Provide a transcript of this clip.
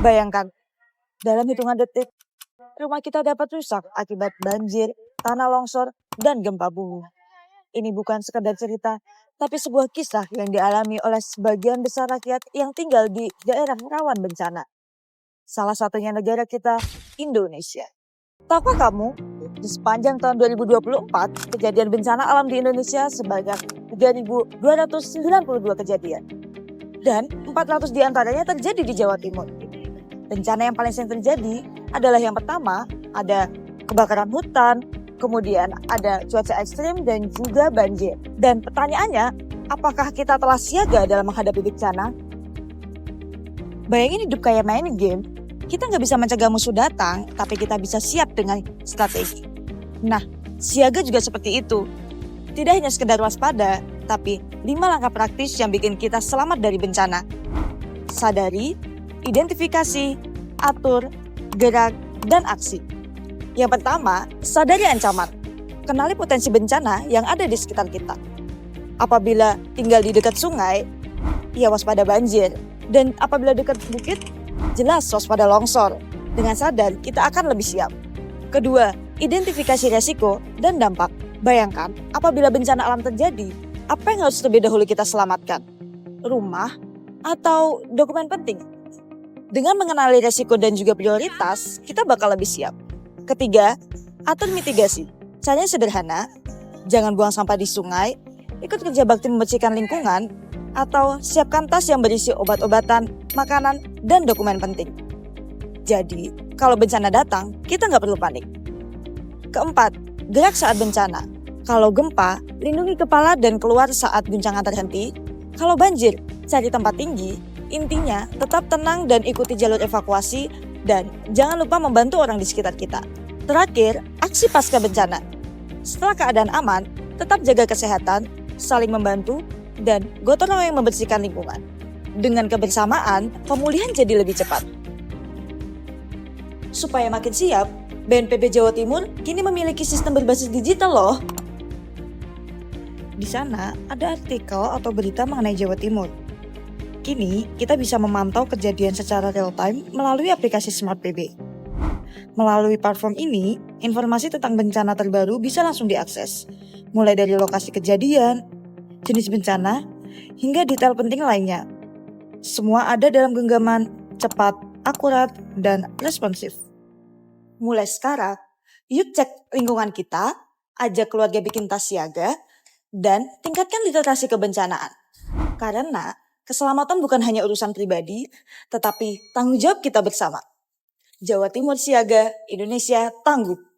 Bayangkan, dalam hitungan detik, rumah kita dapat rusak akibat banjir, tanah longsor, dan gempa bumi. Ini bukan sekadar cerita, tapi sebuah kisah yang dialami oleh sebagian besar rakyat yang tinggal di daerah rawan bencana. Salah satunya negara kita, Indonesia. Tahukah kamu, di sepanjang tahun 2024, kejadian bencana alam di Indonesia sebanyak 3.292 kejadian. Dan 400 diantaranya terjadi di Jawa Timur. Bencana yang paling sering terjadi adalah yang pertama, ada kebakaran hutan, kemudian ada cuaca ekstrim dan juga banjir. Dan pertanyaannya, apakah kita telah siaga dalam menghadapi bencana? Bayangin hidup kayak main game, kita nggak bisa mencegah musuh datang, tapi kita bisa siap dengan strategi. Nah, siaga juga seperti itu. Tidak hanya sekedar waspada, tapi 5 langkah praktis yang bikin kita selamat dari bencana. Sadari, identifikasi, atur, gerak, dan aksi. Yang pertama, sadari ancaman. Kenali potensi bencana yang ada di sekitar kita. Apabila tinggal di dekat sungai, ya waspada banjir. Dan apabila dekat bukit, jelas waspada longsor. Dengan sadar, kita akan lebih siap. Kedua, identifikasi resiko dan dampak. Bayangkan, apabila bencana alam terjadi, apa yang harus lebih dahulu kita selamatkan? Rumah atau dokumen penting? Dengan mengenali resiko dan juga prioritas, kita bakal lebih siap. Ketiga, atur mitigasi. Caranya sederhana, jangan buang sampah di sungai, ikut kerja bakti membersihkan lingkungan, atau siapkan tas yang berisi obat-obatan, makanan, dan dokumen penting. Jadi, kalau bencana datang, kita nggak perlu panik. Keempat, gerak saat bencana. Kalau gempa, lindungi kepala dan keluar saat guncangan terhenti. Kalau banjir, cari tempat tinggi. Intinya, tetap tenang dan ikuti jalur evakuasi. Dan jangan lupa membantu orang di sekitar kita. Terakhir, aksi pasca bencana. Setelah keadaan aman, tetap jaga kesehatan, saling membantu, dan gotong royong membersihkan lingkungan. Dengan kebersamaan, pemulihan jadi lebih cepat. Supaya makin siap, BNPB Jawa Timur kini memiliki sistem berbasis digital loh. Di sana ada artikel atau berita mengenai Jawa Timur. Kini kita bisa memantau kejadian secara real time melalui aplikasi Smart PB. Melalui platform ini, informasi tentang bencana terbaru bisa langsung diakses. Mulai dari lokasi kejadian, jenis bencana, hingga detail penting lainnya. Semua ada dalam genggaman, cepat, akurat, dan responsif. Mulai sekarang, yuk cek lingkungan kita, ajak keluarga bikin tas siaga, dan tingkatkan literasi kebencanaan. Karena keselamatan bukan hanya urusan pribadi, tetapi tanggung jawab kita bersama. Jawa Timur siaga, Indonesia tangguh.